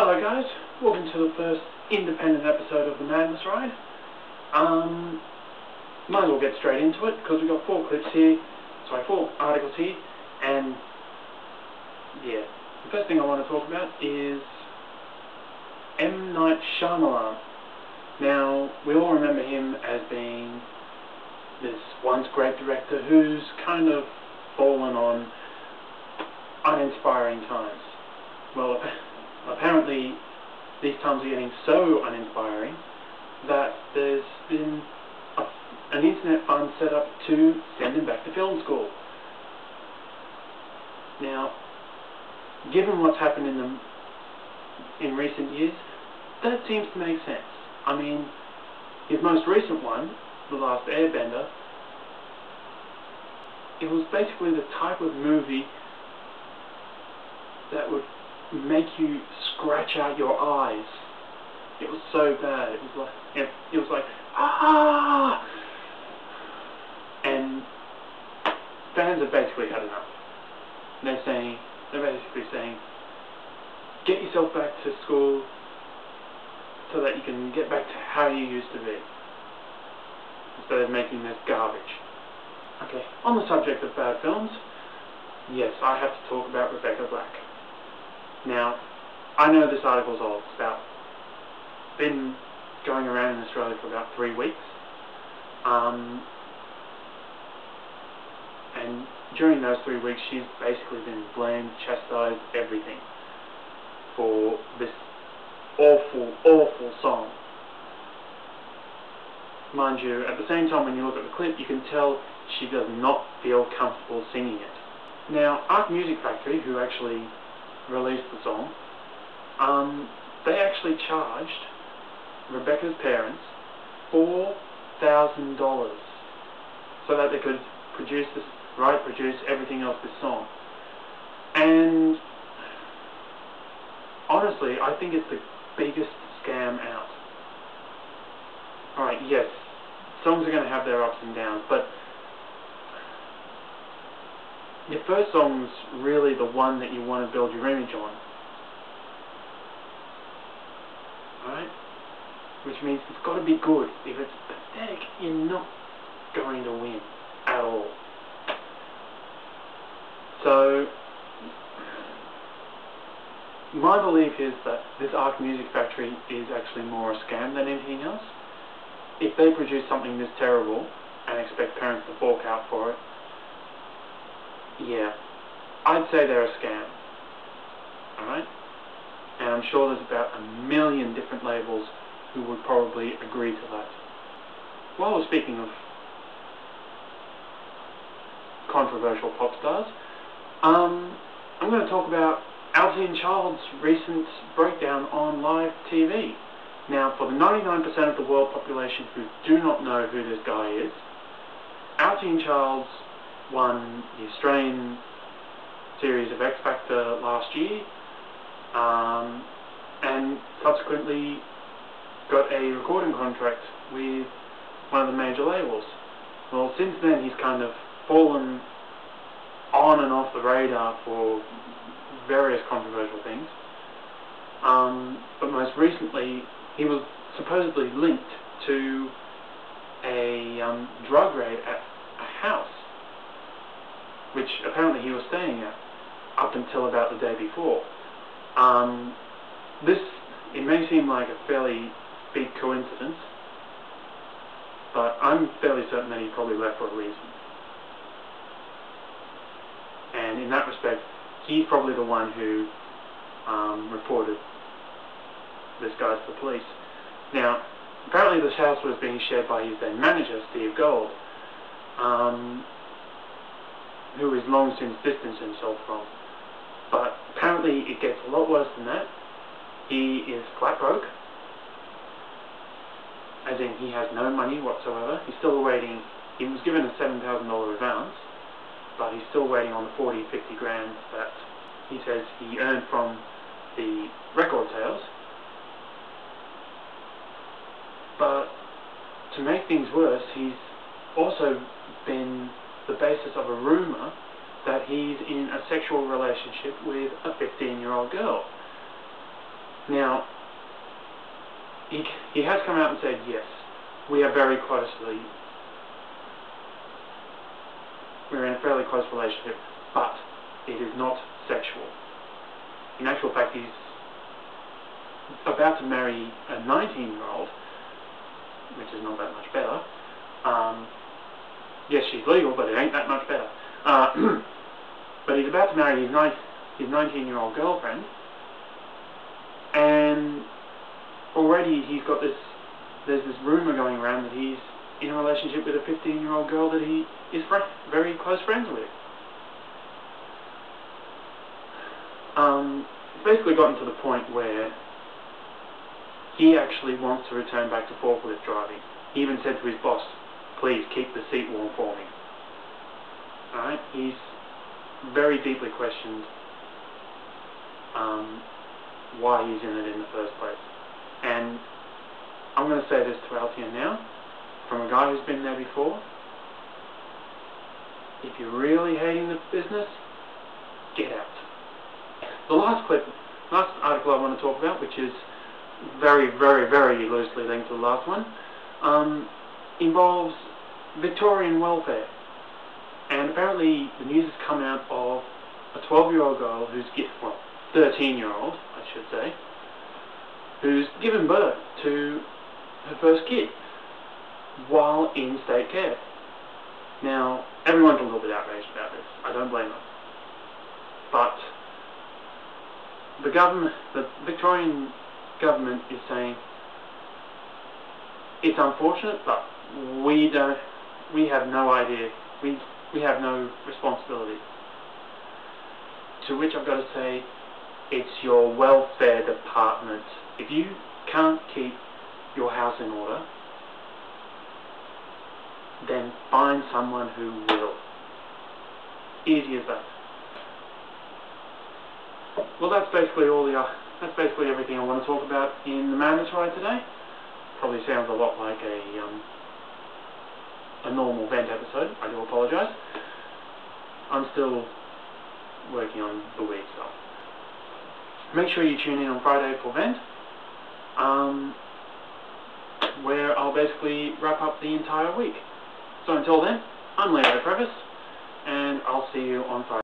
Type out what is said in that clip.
Hello guys, welcome to the first independent episode of the Madness Ride. Might as well get straight into it because we've got four articles here, and yeah, the first thing I want to talk about is Night Shyamalan. Now, we all remember him as being this once great director who's kind of fallen on uninspiring times. Well, apparently these times are getting so uninspiring that there's been an internet fund set up to send him back to film school. Now, given what's happened in recent years, that seems to make sense. I mean, his most recent one, The Last Airbender, it was basically the type of movie that would make you scratch out your eyes. It was so bad. It was like ah, and fans have basically had enough. They're basically saying, get yourself back to school so that you can get back to how you used to be, instead of making this garbage. Okay, on the subject of bad films, yes, I have to talk about Rebecca Black. Now, I know this article's old. It's been going around in Australia for about 3 weeks. And during those 3 weeks, she's basically been blamed, chastised, everything for this awful, awful song. Mind you, at the same time when you look at the clip, you can tell she does not feel comfortable singing it. Now, Ark Music Factory, who actually released the song, they actually charged Rebecca's parents $4,000 so that they could produce everything else this song. And honestly, I think it's the biggest scam out. Alright, yes, songs are going to have their ups and downs, but your first song's really the one that you want to build your image on. Alright? Which means it's got to be good. If it's pathetic, you're not going to win at all. So, my belief is that this Ark Music Factory is actually more a scam than anything else. If they produce something this terrible and expect parents to fork out for it, yeah, I'd say they're a scam. Alright? And I'm sure there's about 1 million different labels who would probably agree to that. While we're speaking of controversial pop stars, I'm going to talk about Alton Child's recent breakdown on live TV. Now, for the 99% of the world population who do not know who this guy is, Alton Child won the Australian series of X Factor last year, and subsequently got a recording contract with one of the major labels. Well, since then he's kind of fallen on and off the radar for various controversial things, but most recently he was supposedly linked to a drug raid at a house, which apparently he was staying at up until about the day before. It may seem like a fairly big coincidence, but I'm fairly certain that he probably left for a reason. And in that respect, he's probably the one who reported this guy to the police. Now, apparently this house was being shared by his then manager, Steve Gold, who has long since distanced himself from. But apparently it gets a lot worse than that. He is flat broke, as in he has no money whatsoever. He's still awaiting, he was given a $7,000 advance, but he's still waiting on the 40, 50 grand that he says he earned from the record sales. But to make things worse, he's also been the basis of a rumour that he's in a sexual relationship with a 15-year-old girl. Now, he has come out and said, yes, we're in a fairly close relationship, but it is not sexual. In actual fact, he's about to marry a 19-year-old, which is not that much better. Yes, she's legal, but it ain't that much better. But he's about to marry his 19-year-old girlfriend, and already there's this rumour going around that he's in a relationship with a 15-year-old girl that he is very close friends with. It's basically gotten to the point where he actually wants to return back to forklift driving. He even said to his boss, please keep the seat warm for me. Alright, he's very deeply questioned why he's in it in the first place. And I'm going to say this to Althea now, from a guy who's been there before: if you're really hating the business, get out. The last article I want to talk about, which is very, very, very loosely linked to the last one, involves Victorian Welfare. And apparently the news has come out of a 12-year-old girl who's 13-year-old, I should say, who's given birth to her first kid while in state care. Now, everyone's a little bit outraged about this. I don't blame them. But the Victorian government is saying it's unfortunate, but we have no idea, we have no responsibility. To which I've got to say, it's your welfare department. If you can't keep your house in order, then find someone who will. Easy as that. Well, that's basically everything I want to talk about in the Madness Ride today. Probably sounds a lot like a normal vent episode. I do apologise. I'm still working on the weed stuff. Make sure you tune in on Friday for Vent, where I'll basically wrap up the entire week. So until then, I'm Leo Previs, and I'll see you on Friday.